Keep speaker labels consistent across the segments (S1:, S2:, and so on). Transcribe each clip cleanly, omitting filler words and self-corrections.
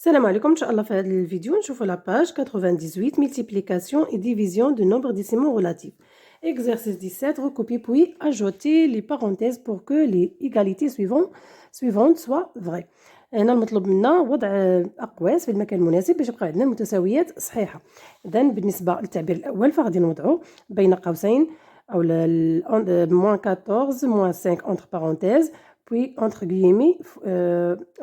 S1: Salam alaikum, Inch'Allah, في هذا الفيديو نشوفوا la page 98, multiplication et division de nombres décimaux relatifs. Exercice 17, recopier puis ajouter les parenthèses pour que les égalités suivantes soient vraies. هنا المطلوب منا وضع أقواس في المكان المناسب باش يبقى عندنا المتساويات صحيحة. إذا بالنسبة للتعبير الأول فغادي نوضعوا بين قوسين أو moins 14 moins 5 entre parenthèses puis entre guillemets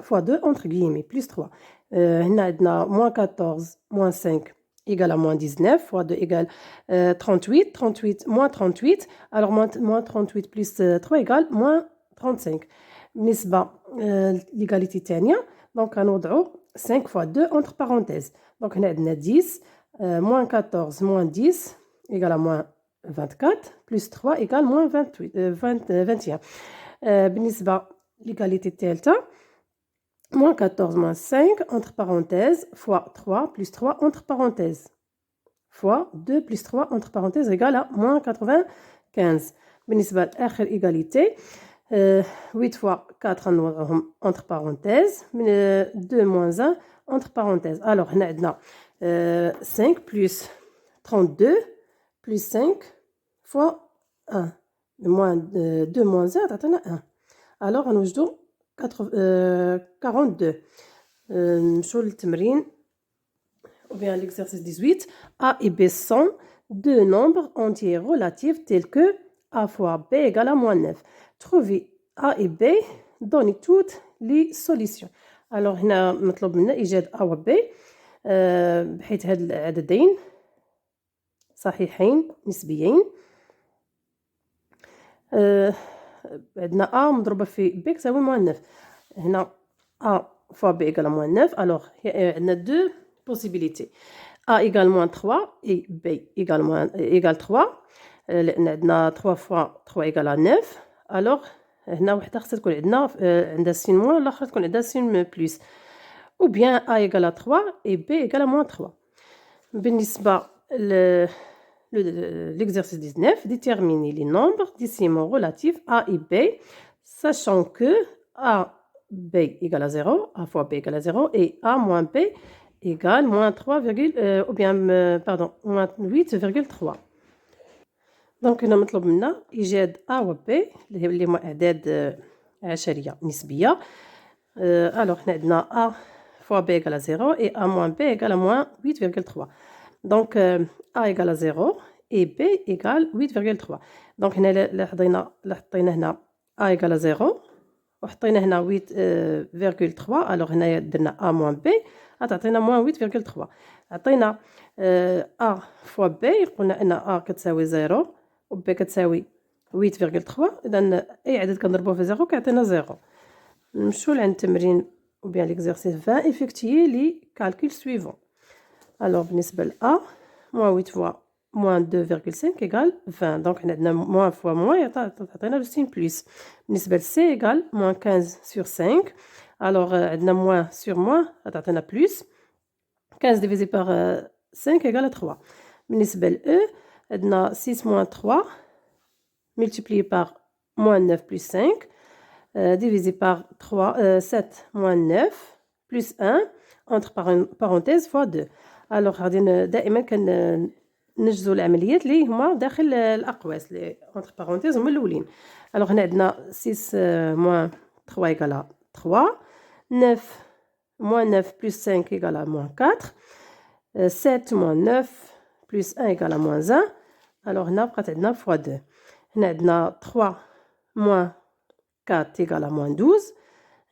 S1: fois 2 entre guillemets plus 3. هنا عندنا moins 14 moins 5 égale à moins 19 fois 2 égale 38 38 moins 38 alors moins 38 plus 3 égale moins 35. بالنسبة l'égalité الثانية دونك غنوضعوا 5 fois 2 entre parenthèses donc هنا عندنا 10 moins 14 moins 10 égale à moins 24 plus 3 égale moins 21. بالنسبة l'égalité الثالثة moins 14 moins 5 entre parenthèses fois 3 plus 3 entre parenthèses fois 2 plus 3 entre parenthèses égale à moins 95. بالنسبة لآخر égalité 8 fois 4 نوضعهم entre parenthèses 2 moins 1 entre parenthèses. Alors هنا عندنا 5 plus 32 plus 5 fois 1 moins 2 moins 1 تعطينا 1. alors غنوجدوا 42. نمشيو للتمرين ou bien l'exercice 18. A et B sont deux nombres entiers relatifs tels que A fois B égale à moins 9. Trouvez A et B, donnez toutes les solutions. alors هنا مطلوب منا إيجاد A و B بحيث هاد العددين صحيحين نسبيين. عندنا A مضروبة في B تساوي moins 9. هنا A fois B égale à moins 9. alors عندنا deux possibilités. A égale moins 3 et B égale 3. لأن عندنا 3 fois 3 égale à 9. alors هنا وحدة خصها تكون عندنا عندها سين موان والآخرى تكون عندها سين بلس. ou bien A égale à 3 et B égale à moins 3. بالنسبة l'exercice 19, déterminer les nombres décimaux relatifs A et B, sachant que A, B égale à 0, A fois B égale à 0, et A moins B égale moins 3, moins 8,3. donc هنا مطلوب منا إيجاد A و B اللي هما أعداد عشرية نسبية. alors هنا عندنا A fois B égale à 0 et A moins B égale à moins 8,3. donc A égale à 0 et B égale 8,3. donc هنا حطينا هنا A égale à 0 وحطينا هنا 8,3. alors هنا درنا A moins B غتعطينا moins 8,3. عطينا A fois B قلنا أن A كتساوي 0 و B كتساوي 8,3. إذا أي عدد كنضربوه في 0 كيعطينا 0. نمشيو لعند التمرين ou bien l'exercice 20 effectuer les calculs suivants. alors بالنسبة ل A moins 8 fois moins 2,5 égale 20. donc عندنا moins fois moins تعطينا le signe plus. بالنسبة ل C égale moins 15 sur 5. alors عندنا moins sur moins تعطينا plus. 15 divisé par 5 égale 3. بالنسبة ل E عندنا 6 moins 3 multiplié par moins 9 plus 5 divisé par 7 moins 9 plus 1 entre parenthèses fois 2. alors غادي دائما كنجزو العمليات اللي هما داخل الأقواس اللي entre parenthèses هما الأولين. alors هنا عندنا 6 moins 3 égale à 3. 9 moins 9 plus 5 égale à moins 4. 7 moins 9 plus 1 égale à moins 1. alors هنا بقات عندنا fois 2. هنا عندنا 3 moins 4 égale à moins 12.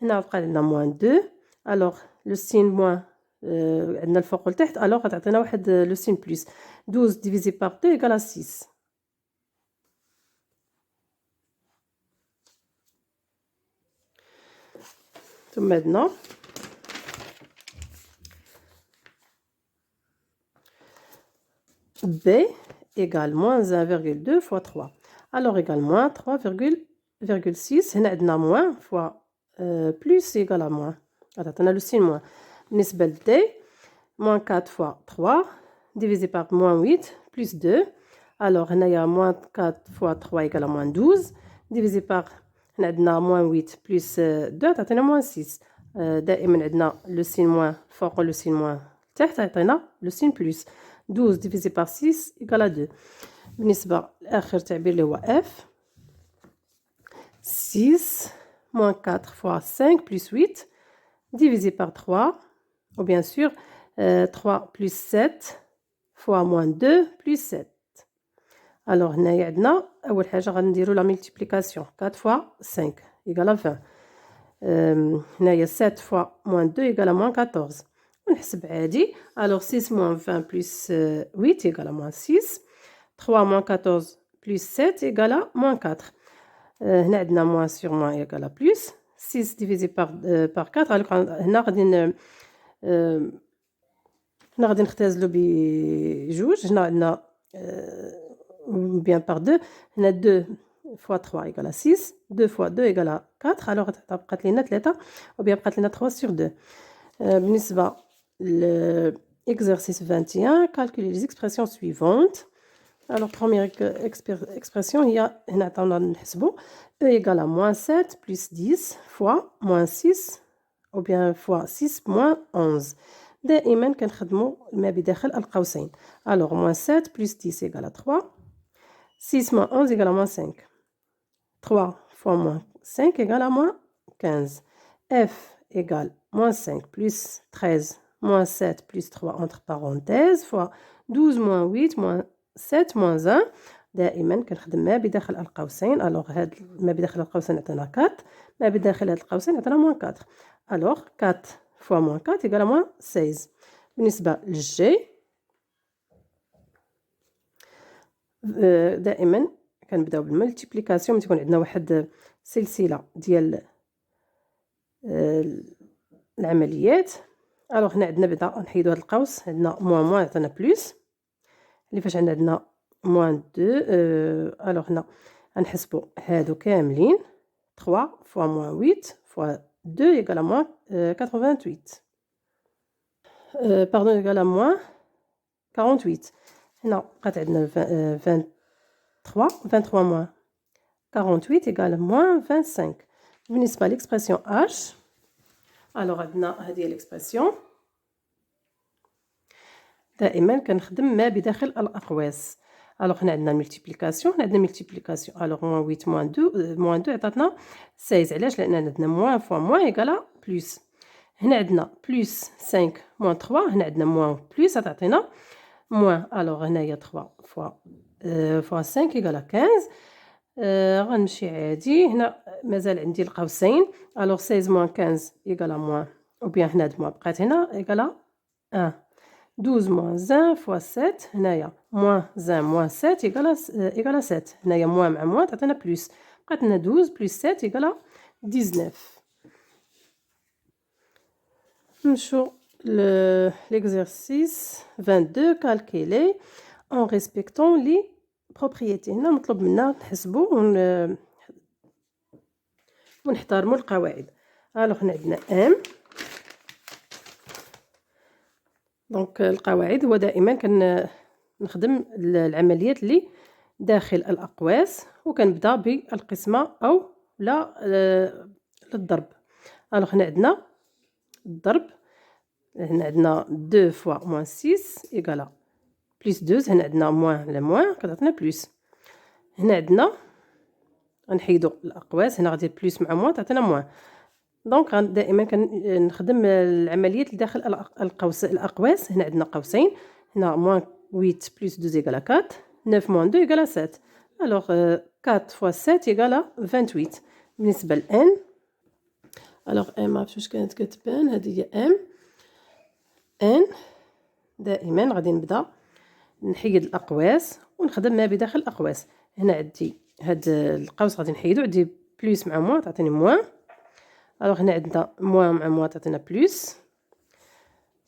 S1: هنا بقى عندنا moins 2. alors le signe moins عندنا الفوق والتحت alors غتعطينا واحد le signe plus. 12 divisé par 2 égale à 6. ثم maintenant B égale moins 1,2 fois 3. alors égale moins 3,6. هنا عندنا moins fois plus égale à moins غتعطينا le signe moins. بالنسبة ل D moins 4 fois 3 divisé par moins 8 plus 2. alors هنايا moins 4 fois 3 égale à moins 12 divisé par هنا عندنا moins 8 plus 2 تعطينا moins 6. دائما عندنا لو سين موان فوق ولو سين موان تحت يعطينا لو سين بلس 12 ديفيزي بار 6 إيكال 2 بالنسبة لآخر تعبير اللي هو اف 6 moins 4 fois 5 plus 8 divisé par 3 ou bien sûr 3 plus 7 fois moins 2 plus 7 alors هنايا عندنا أول حاجة غنديرو la multiplication 4 fois 5 égale à 20 هنايا 7 fois moins 2 égale à moins 14 ونحسب عادي alors 6 moins 20 plus 8 égale à moins 6 3 moins 14 plus 7 égale à moins 4 هنا عندنا moins sur moins égale à plus 6 divisé par 4 هنا غادي نختازلو بجوج هنا عندنا bien par 2 هنا 2 fois 3 égale à 6 2 fois 2 égale à 4 alors بقات لينا 3 ou bien بقات لينا 3 sur 2 بالنسبة l'exercice 21 calculer les expressions suivantes. Alors, première expression, il y a E égale à moins 7 plus 10 fois moins 6 ou bien fois 6 moins 11. دائما كنخدموا ما بداخل القوسين. Alors, moins 7 plus 10 égale à 3. 6 moins 11 égale à moins 5. 3 fois moins 5 égale à moins 15. F égale moins 5 plus 13 moins 7 plus 3 entre parenthèses fois 12 moins 8 moins 7 moins 1 دائما كنخدم ما بداخل القوسين. الوغ هاد ما بداخل القوسين عطانا 4 ما بداخل هاد القوسين عطانا موان 4 الوغ 4 فوا موان 4 يقال موان 16. بالنسبة للجي دائما كنبداو بالملتيبليكاسيون ملي تكون عندنا واحد سلسلة ديال العمليات. الوغ هنا عندنا بدا نحيدو هاد القوس عندنا موان موان عطانا بلس اللي فاش عندنا موان 2 الوغ هنا غنحسبو هادو كاملين 3 فوا موان 8 فوا 2 يقال موان 88 باردون يقال موان 48 هنا بقات عندنا 23 موان 48 يقال موان 25. بالنسبة لإكسبرسيون H الوغ عندنا هادي لإكسبرسيون دائما كنخدم ما بداخل الأقواس. الوغ هنا عندنا ملتيبليكاسيون هنا عندنا ملتيبليكاسيون الوغ موان 8 موان 2 عطاتنا 16 علاش لأن عندنا موان فوا موان يقال بلس. هنا عندنا بلس 5 موان 3 هنا عندنا موان بلس تعطينا موان الوغ هنايا 3 فوا 5 يقال 15 غنمشي عادي هنا مازال عندي القوسين الوغ 16 موان 15 يقال موان او بيان هنا هاد موان بقات هنا يقال 1 12 moins 1 fois 7 هنايا moins 1 moins 7 égale à 7 هنايا moins مع moins تعطينا بلس بقات لنا 12 plus 7 égale à 19. نمشو l'exercice 22 calculer en respectant les propriétés. هنا مطلوب منا نحسبو ونحترموا القواعد. الوغ هنا عندنا ام دونك القواعد هو دائما كنخدم العمليات اللي داخل الأقواس وكنبدا بالقسمة أو لا للضرب. الوغ هنا عندنا الضرب هنا عندنا 2 فوا موان 6 إيكالا بلس 2 هنا عندنا موان على موان كتعطينا بلس. هنا عندنا غنحيدو الأقواس هنا غادي بلس مع موان تعطينا موان دونك دائما كنخدم العمليات اللي داخل الأقواس. هنا عندنا قوسين هنا موان 8 بلس 2 يقال 4 9 موان 2 يقال 7 الوغ 4 فوا 7 يقال 28. بالنسبة لان الوغ ام معرفتش واش كانت كتبان هذه هي ام ان دائما غادي نبدا نحيد الأقواس ونخدم ما بداخل الأقواس. هنا عندي هاد القوس غادي نحيدو عندي بلس مع موان تعطيني موان الوغ هنا عندنا موان مع موان تعطينا بلس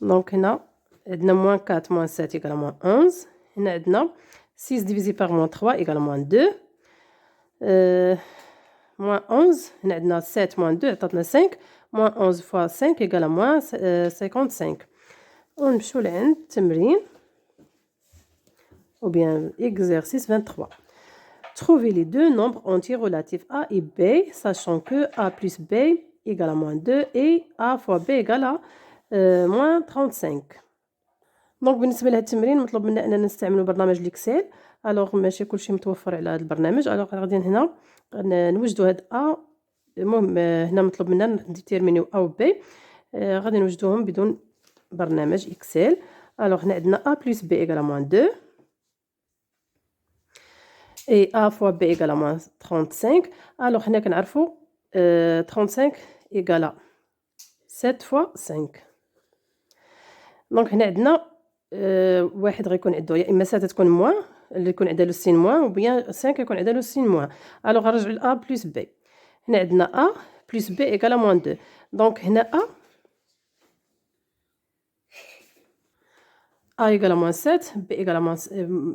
S1: دونك هنا عندنا موان 4 موان 7 يقال موان 11 هنا عندنا 6 ديفيزي بار موان 3 يقال موان 2 موان 11 هنا عندنا 7 موان 2 عطاتنا 5 موان 11 فوا 5 يقال موان 55. ونمشيو لعند التمرين ou bien exercice 23. Trouvez les deux nombres entiers relatifs a et b, sachant que a plus b égale à moins 2 et A fois B égale à moins 35. دونك بالنسبه لهذا التمرين مطلوب منا اننا نستعملوا برنامج الاكسل. الوغ ماشي كلشي متوفر على هذا البرنامج. الوغ غادي هنا نوجدوا هاد ا. المهم هنا مطلوب منا نديتيرمينيو ا و بي. غادي نوجدوهم بدون برنامج اكسل. الوغ هنا عندنا a plus b égale à moins 2 et a fois b égale à moins 35. الوغ هنا كنعرفوا 35 égale à 7 fois 5. دونك هنا عندنا واحد غيكون عنده يا اما 7 تكون موان اللي يكون عندها لو سين موان و بيان 5 يكون عندها لو سين موان. الوغ غنرجعوا ل a plus b. هنا عندنا a plus b égale à moins 2. دونك هنا a égale à moins 7, b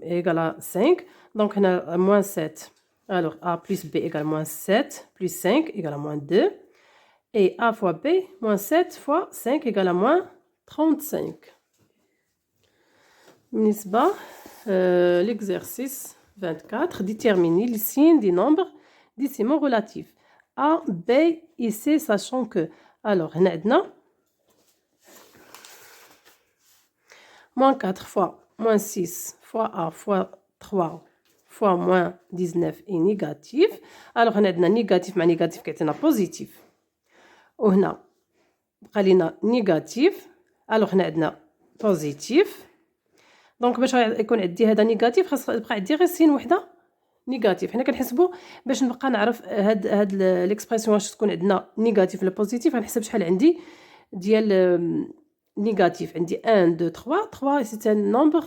S1: égale à 5. Donc, on a moins 7. Alors, a plus b égale moins 7 plus 5 égale à moins 2. Et a fois b, moins 7 fois 5 égale à moins 35. L'exercice 24, déterminer les signes des nombres décimaux relatifs. A, b et c, sachant que. Alors, on a moins 4 fois moins 6 fois A fois 3 fois moins 19 est négatif. Alors, on a négatif مع négatif كيعطينا positif. وهنا بقى لينا négatif. alors هنا عندنا positif. دونك باش يكون عندي هذا négatif خاص يبقى عندي غير سين وحده négatif. حنا كنحسبوا باش نبقى نعرف هاد ليكسبرسيون واش تكون عندنا négatif ولا positif. غنحسب شحال عندي ديال négatif. عندي 1 2 3 3 سي ان نومبر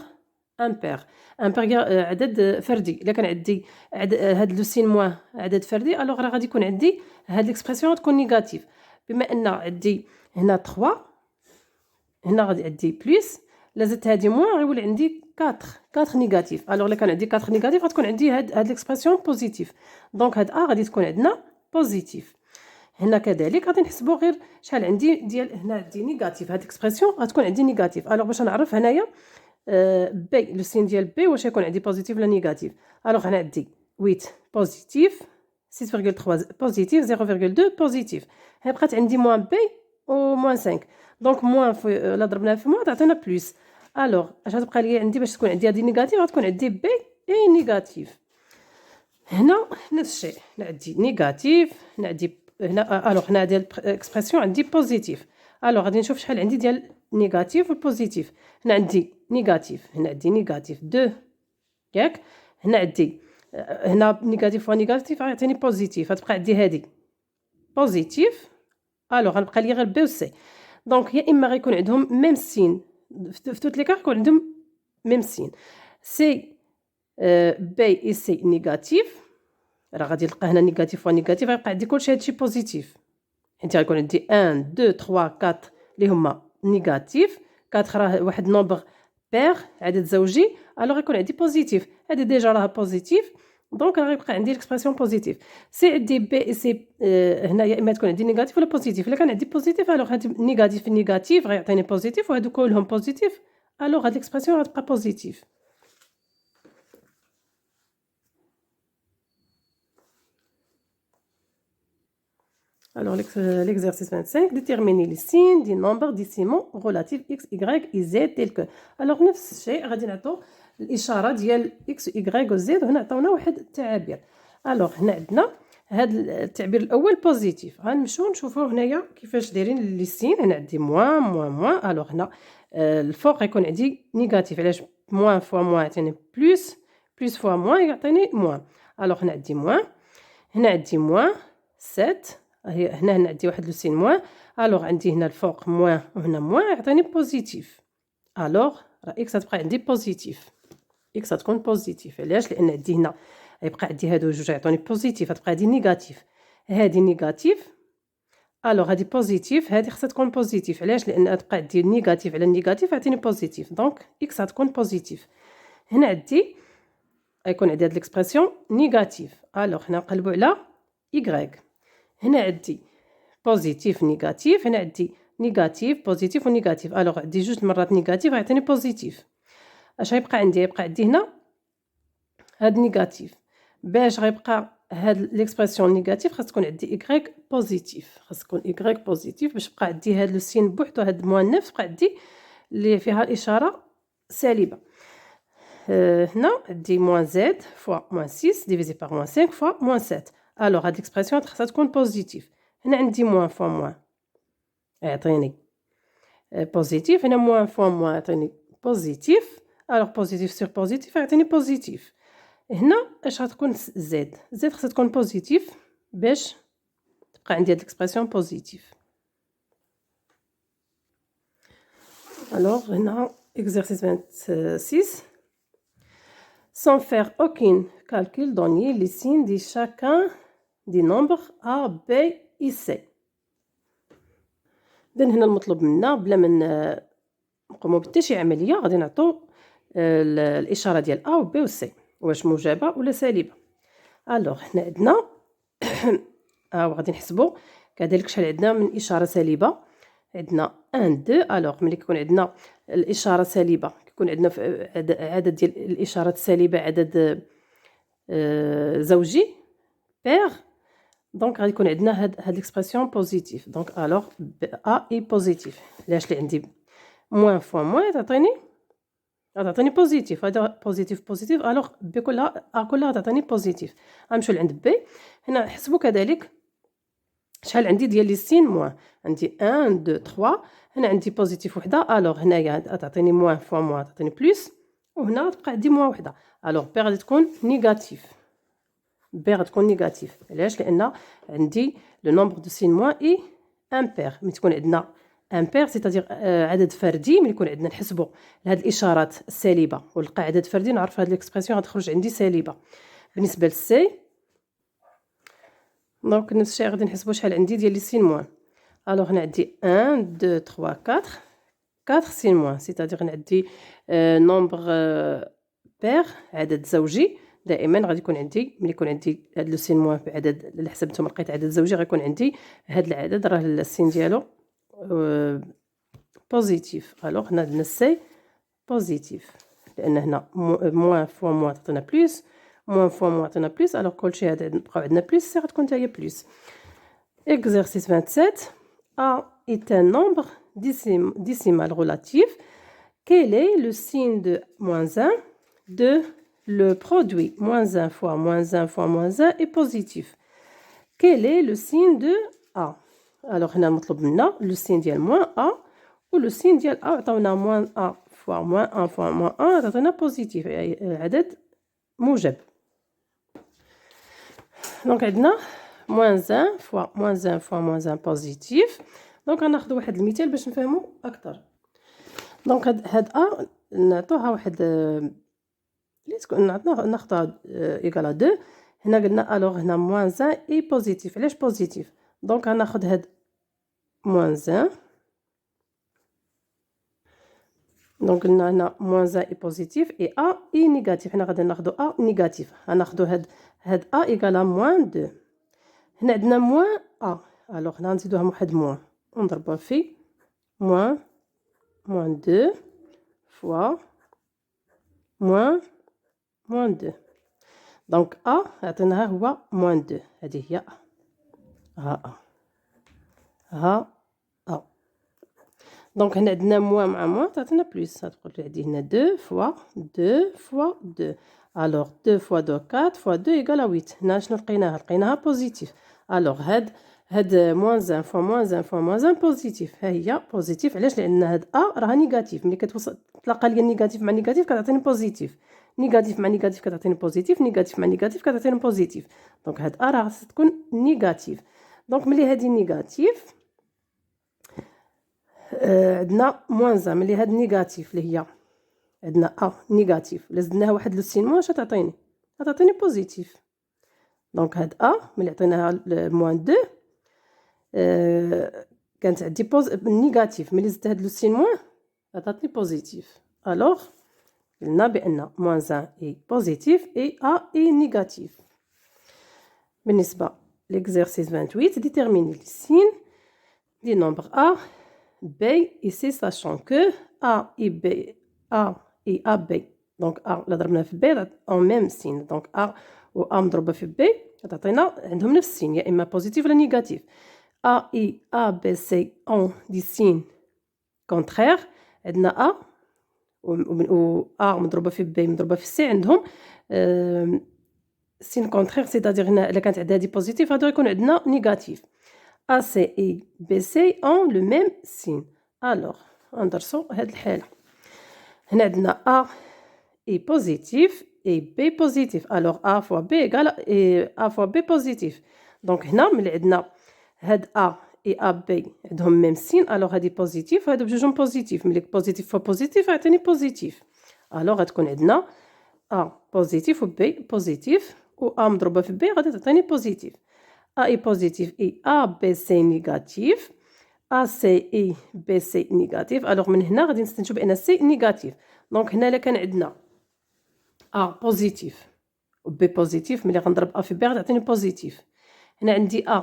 S1: امبير. امبير عدد فردي. الا كان عندي هاد لو سين موان عدد فردي الوغ راه غادي يكون عندي هاد ليكسبرسيون تكون نيجاتيف. بما ان عندي هنا 3 هنا غادي عندي بلس لازت هادي موان غيولي عندي 4 نيجاتيف. الوغ الا كان عندي 4 نيجاتيف غتكون عندي هاد ليكسبرسيون بوزيتيف. دونك هاد ا غادي تكون عندنا بوزيتيف. هنا كذلك غادي نحسبوا غير شحال عندي ديال هنا عندي نيجاتيف. هاد الاكسبرسيون غتكون عندي نيجاتيف. الوغ باش نعرف هنايا بي لو سين ديال بي واش يكون عندي بوزيتيف ولا نيجاتيف. الوغ هنا عندي 8 بوزيتيف 6.3 بوزيتيف 0.2 بوزيتيف. هي بقات عندي موان بي و موان 5. دونك موان لا ضربناها في موان تعطينا بلس. الوغ اش غتبقى لي عندي باش تكون عندي هادي نيجاتيف غتكون عندي بي اي نيجاتيف. هنا نفس الشيء هنا عندي نيجاتيف هنا عندي هنا. الوغ هنا ديال الاكسبرسيون عندي بوزيتيف. الوغ غادي نشوف شحال عندي ديال نيجاتيف وبوزيتيف. هنا عندي نيجاتيف هنا عندي نيجاتيف 2 ياك. هنا عندي هنا نيجاتيف فوا نيجاتيف غيعطيني بوزيتيف. غتبقى عندي هادي بوزيتيف. الوغ غنبقى لي غير بي و سي. دونك يا اما غيكون عندهم ميم سين في توت لي كار يكون عندهم ميم سين. سي بي اي سي نيجاتيف راه غادي نلقى هنا نيجاتيف فوا نيجاتيف غيبقى عندي كلشي هادشي بوزيتيف. حيت غيكون عندي 1 2 3 4 اللي هما نيجاتيف. 4 راه واحد نومبر بير عدد زوجي. الوغ غيكون عندي بوزيتيف. هادي ديجا راها بوزيتيف دونك راه غيبقى عندي الاكسبرسيون بوزيتيف. سي عندي بي سي هنا يا اما تكون عندي نيجاتيف ولا بوزيتيف. الا كان عندي بوزيتيف الوغ هادي نيجاتيف في نيجاتيف غيعطيني بوزيتيف وهادو كلهم بوزيتيف. الوغ هاد الاكسبرسيون غتبقى بوزيتيف. Alors, l'exercice 25, déterminer les signes des nombres décimaux relatifs x, y et z tels que. Alors, نفس الشيء غادي نعطو الإشارة ديال x, y و z وهنا عطاونا واحد التعابير. alors هنا عندنا هاد التعبير الأول بوزيتيف. غنمشيو نشوفو هنايا كيفاش دايرين لي سين. هنا عندي موان موان موان. alors هنا الفوق غيكون عندي نيجاتيف. علاش موان فوا موان يعطيني بلس بلس فوا موان يعطيني موان. alors هنا عندي موان هنا عندي موان 7 هنا عندي واحد لو سين موان. الوغ عندي هنا الفوق موان وهنا موان يعطيني بوزيتيف. الوغ راه اكس غتبقى عندي بوزيتيف. اكس غتكون بوزيتيف. علاش؟ لان عندي هنا غيبقى عندي هادو جوج يعطوني بوزيتيف غتبقى هادي نيجاتيف. هادي نيجاتيف. الوغ هادي بوزيتيف هادي خصها تكون بوزيتيف. علاش؟ لان غتبقى عندي نيجاتيف على نيجاتيف يعطيني بوزيتيف. دونك اكس غتكون بوزيتيف. هنا عندي غيكون عندي هاد ليكسبرسيون نيجاتيف. الوغ هنا نقلبو على y. هنا عندي بوزيتيف نيجاتيف. هنا عندي نيجاتيف بوزيتيف ونيجاتيف. الوغ عندي جوج مرات نيجاتيف غيعطيني بوزيتيف. اش غيبقى عندي؟ غيبقى عندي هنا هاد نيجاتيف. باش غيبقى هاد l'expression négative خاص تكون عندي y positif خاص تكون y positif باش يبقى عندي هاد لو سين بوحدو هاد -9 تبقى عندي اللي فيها الإشارة سالبة. هنا عندي -z fois -6 divisé par -5 fois -7. alors هاد l'expression خاصها تكون positif. هنا عندي moins fois moins يعطيني positif. هنا moins fois moins يعطيني positif. alors positif sur positif يعطيني positif. هنا اش غتكون زد خاصها تكون بوزيتيف باش تبقى عندي هاد الاكسبرسيون بوزيتيف. alors هنا exercice 26 sans faire aucun calcul donner les signes de chacun des nombres a b et c. اذا هنا المطلوب منا بلا ما نقوموا بحتى شي عمليه غادي نعطوا الاشاره ديال a و b و c واش موجبه ولا سالبه. الوغ هنا عندنا غادي نحسبوا كذلك شحال عندنا من اشاره سالبه. عندنا 1 2. الوغ ملي كيكون عندنا الاشاره سالبه كيكون عندنا في عدد ديال الاشارات السالبه عدد زوجي بير دونك غادي يكون عندنا هاد ليكسبرسيون بوزيتيف. دونك الوغ ا اي بوزيتيف علاش اللي عندي موان فوا موان تعطيني بوزيتيف. هذا بوزيتيف الوغ بي كلها تعطيني بوزيتيف. غنمشيو لعند بي. هنا نحسبوا كذلك شحال عندي ديال لي سين موان. عندي 1 2 3. هنا عندي بوزيتيف وحده الوغ هنايا تعطيني موان فوا موان تعطيني بلس وهنا تبقى عندي موان وحده. الوغ بي غادي تكون نيجاتيف. بي غتكون نيجاتيف علاش لان عندي لو نومبر دو سين موان اي امبير. ملي تكون عندنا امبير سيتادير عدد فردي ملي يكون عندنا نحسبوا هاد الاشارات السالبه ولقى عدد فردي نعرف هاد ليكسبرسيون غتخرج عندي سالبه. بالنسبه للسي دونك نفس الشيء غادي نحسبوا شحال عندي ديال لي سين موان. الوغ هنا عندي 1 2 3 4 سين موان سيتادير عندي نومبر بير عدد زوجي. دائما غادي يكون عندي ملي يكون عندي هاد لو سين موان بعدد اللي حسبتهم لقيت عدد زوجي غيكون عندي هاد العدد راه السين ديالو بوزيتيف. الوغ هنا عندنا سي بوزيتيف لان هنا موان فوا موان تعطينا بلس موان فوا موان تعطينا بلس. الوغ كلشي هذا بقاو عندنا بلس سي غتكون حتى هي بلس. exercice 27 a est un nombre décimal relatif. Quel est le signe de -1 de le produit -1 fois -1 fois -1 est positif. Quel est le signe de a. alors هنا المطلوب منا لو سين ديال موان ا ولو سين ديال ا عطاونا موان ا فوا موان ا فوا موان ا عطاونا بوزيتيف عدد موجب. دونك عندنا -1 فوا -1 فوا -1 بوزيتيف. دونك غناخذوا واحد المثال باش نفهموا اكثر. دونك هاد ا نعطوها واحد اللي تكون ناخذها ايكال 2. هنا قلنا الوغ هنا -1 اي بوزيتيف. علاش بوزيتيف؟ دونك غناخذ هاد -1 دونك قلنا هنا -1 اي بوزيتيف اي ا اي نيجاتيف. هنا غادي ناخذوا ا نيجاتيف غناخذوا هاد ا ايكال -2. هنا عندنا موان ا الوغ هنا نزيدوها واحد موان ونضربوها في موان 2 فوا موان 2. دونك ا عطيناها هو -2. هذه هي ها ا. دونك هنا عندنا موان مع موان تعطينا بلس. غتقول لي عندي هنا 2 فوا 2. الوغ 2 فوا 2 4 فوا 2 ايكال 8. هنا شنو لقيناها بوزيتيف. الوغ هاد -1 فوا -1 فوا -1 بوزيتيف. ها هي بوزيتيف علاش لان هاد ا راها نيجاتيف. ملي كتوصل تلاقى ليا نيجاتيف مع نيجاتيف كتعطيني بوزيتيف. نيجاتيف مع نيجاتيف كتعطيني بوزيتيف. نيجاتيف مع نيجاتيف كتعطيني بوزيتيف. دونك هاد ا راه خاصها تكون نيجاتيف. دونك ملي هادي نيجاتيف عندنا -1 ملي هاد نيجاتيف اللي هي عندنا ا نيجاتيف الا زدناها واحد لو سين موان غتعطيني بوزيتيف. دونك هاد ا ملي عطيناها -2 كانت عندي نيجاتيف. ملي زدت هاد لو سين موان عطاتني بوزيتيف. الوغ قلنا بان -1 اي بوزيتيف اي ا اي نيجاتيف. بالنسبه l'exercice 28 déterminer les signes des nombres a b et c sachant que a et ab donc a لا ضربنا في b en même signe. donc a و A مضروبة في B غتعطينا عندهم نفس السين يا إما بوزيتيف ولا نيجاتيف. A B C ont دي سين كونترير عندنا A و A مضروبة في B مضروبة في C عندهم سين كونترير سيتادير هنا إلا كانت عندها هادي بوزيتيف هادو غيكون عندنا نيجاتيف. A C et B C ont le même signe. Alors غندرسو هاد الحالة هنا عندنا A est positif et B positif. Alors A fois B égale A fois B positif. Donc هنا ملي عندنا هاد A et AB عندهم ميم سين الوغ هادي بوزيتيف وهادو بجوجهم بوزيتيف. ملي بوزيتيف فوا بوزيتيف غيعطيني بوزيتيف. الوغ غتكون عندنا A بوزيتيف و B بوزيتيف و A مضروبة في B غادي تعطيني بوزيتيف. A est positif et ABC négatif. AC et BC négatif. الوغ من هنا غادي نستنتجو بأن C نيجاتيف. دونك هنا إلا كان عندنا A بوزيتيف و B بوزيتيف ملي غنضرب A في B غتعطيني بوزيتيف. هنا عندي A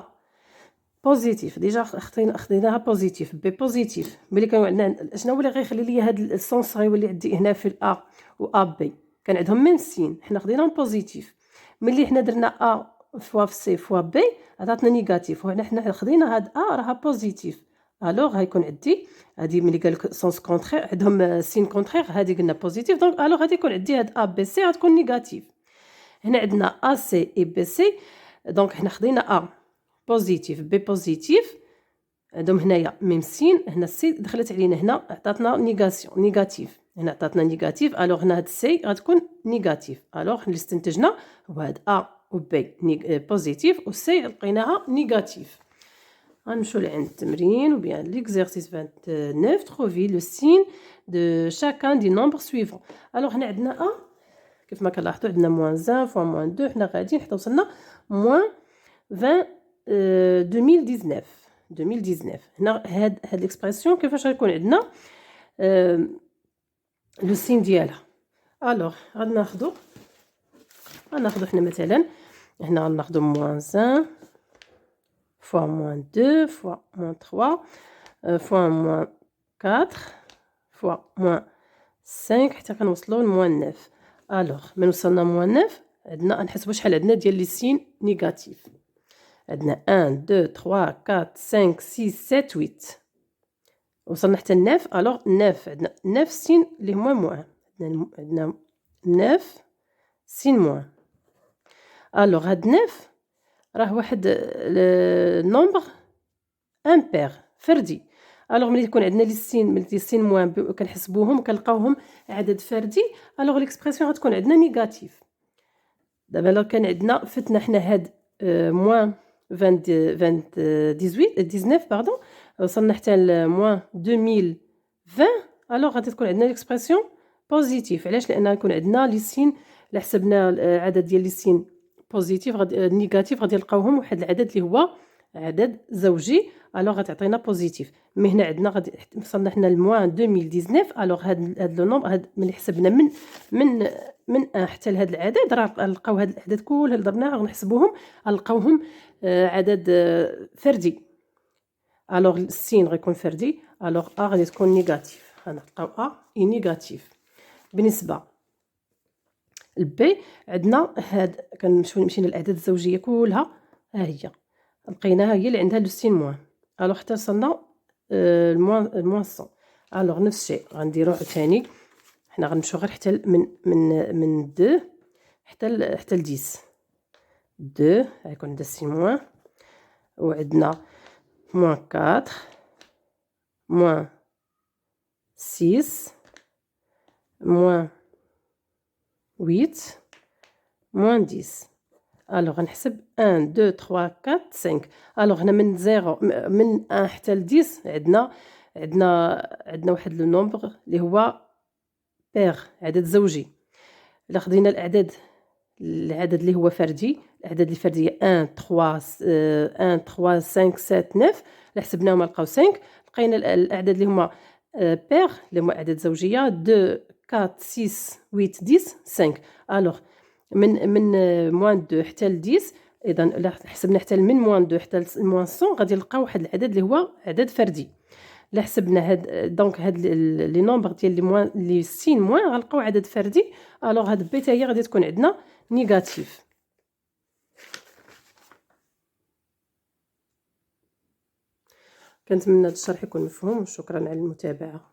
S1: بوزيتيف ديجا خديناها بوزيتيف B بوزيتيف ملي كانوا عندنا شنو هو اللي غيخلي ليا هاد السونس غيولي عندي هنا في A و AB كان عندهم ميم سين حنا خديناهم بوزيتيف. ملي حنا درنا A فوا في C فوا B عطاتنا نيجاتيف وهنا حنا خدينا هاد A راها بوزيتيف. الوغ غيكون عندي هادي ملي قالك سونس كونترير عندهم سين كونترير هادي قلنا بوزيتيف دونك الوغ غادي يكون عندي هاد A B C غتكون نيجاتيف. هنا عندنا A C et B C دونك حنا خدينا A بوزيتيف B بوزيتيف عندهم هنايا ميم سين هنا السي دخلت علينا هنا عطاتنا نيجاتيف هنا عطاتنا نيجاتيف الوغ هنا هاد السي غتكون نيجاتيف. الوغ اللي استنتجنا هو هاد A و B بوزيتيف و سي لقيناها نيجاتيف. غنمشيو لعند التمرين و بيان l'exercice 29 trouver le signe de chacun des nombres suivants. الوغ هنا عندنا A كيف ما كنلاحظوا عندنا موان 1 فوا موان 2 حنا غاديين حتى وصلنا موان 20 2019 هنا هاد ليكسبرسيون كيفاش غيكون عندنا لو سين ديالها. الوغ غناخدو حنا مثلا هنا غناخدو موان 1 fois moins 2 fois moins 3 fois moins 4 fois moins 5 حتى كنوصلو لموان 9. الوغ من وصلنا موان 9 عندنا نحسبو شحال عندنا ديال لي سين نيجاتيف. عندنا 1 2 3 4 5 6 7 8 وصلنا حتى 9. الوغ 9 عندنا 9 سين اللي هما موان عندنا 9 سين موان. الوغ هاد 9 راه واحد نومبر امبير فردي. الوغ ملي يكون عندنا لي سين موان كنحسبوهم كنلقاوهم عدد فردي الوغ ليكسبرسيون غتكون عندنا نيجاتيف. دابا لو كان عندنا فتنا حنا هاد موان 19 باردون وصلنا حتى لموان 2020 الوغ غادي تكون عندنا ليكسبرسيون بوزيتيف. علاش؟ لان غيكون عندنا لي سين الا حسبنا العدد ديال لي سين بوزيتيف نيجاتيف غادي نلقاوهم واحد العدد اللي هو عدد زوجي الوغ غتعطينا بوزيتيف. مي هنا عندنا غادي وصلنا حنا لموان 2019 الوغ هاد لو نومبر هاد ملي حسبنا من 1 حتى لهاد العدد راه نلقاو هاد الاعداد كلها اللي ضربناها غنحسبوهم نلقاوهم عدد فردي. الوغ السين غيكون فردي الوغ ا غادي تكون نيجاتيف غنلقاو ا اي نيجاتيف. بالنسبه البي عندنا هاد مشينا للاعداد الزوجيه كلها ها هي لقيناها هي اللي عندها لو سين موان الوغ حتى وصلنا الموان 100. الوغ نفس الشيء غنديرو عاوتاني حنا غنمشيو غير حتى من 2 حتى ل 10 2 غيكون عندها سين موان وعندنا موان 4 موان 6 موان 8 موان 10. الوغ غنحسب 1 2 3 4 5. الوغ هنا من 0 من 1 حتى ل 10 عندنا واحد لو نومبر اللي هو بير عدد زوجي. الا خدينا العدد اللي هو فردي الاعداد اللي فرديه 1 3 5 7 9 الا حسبناهم نلقاو 5. لقينا الاعداد اللي هما بير اللي هما اعداد زوجيه 2 4 6 8 10 5. الوغ من موان 2 حتى ل 10 اذا الا حسبنا حتى من موان 2 حتى موان 100 غادي نلقاو واحد العدد اللي هو عدد فردي. الا حسبنا هاد دونك هاد لي نومبر ديال لي موان لي سين موان غنلقاو عدد فردي الوغ هاد بي حتى هي غادي تكون عندنا نيجاتيف. كنتمنى هاد الشرح يكون مفهوم وشكرا على المتابعة.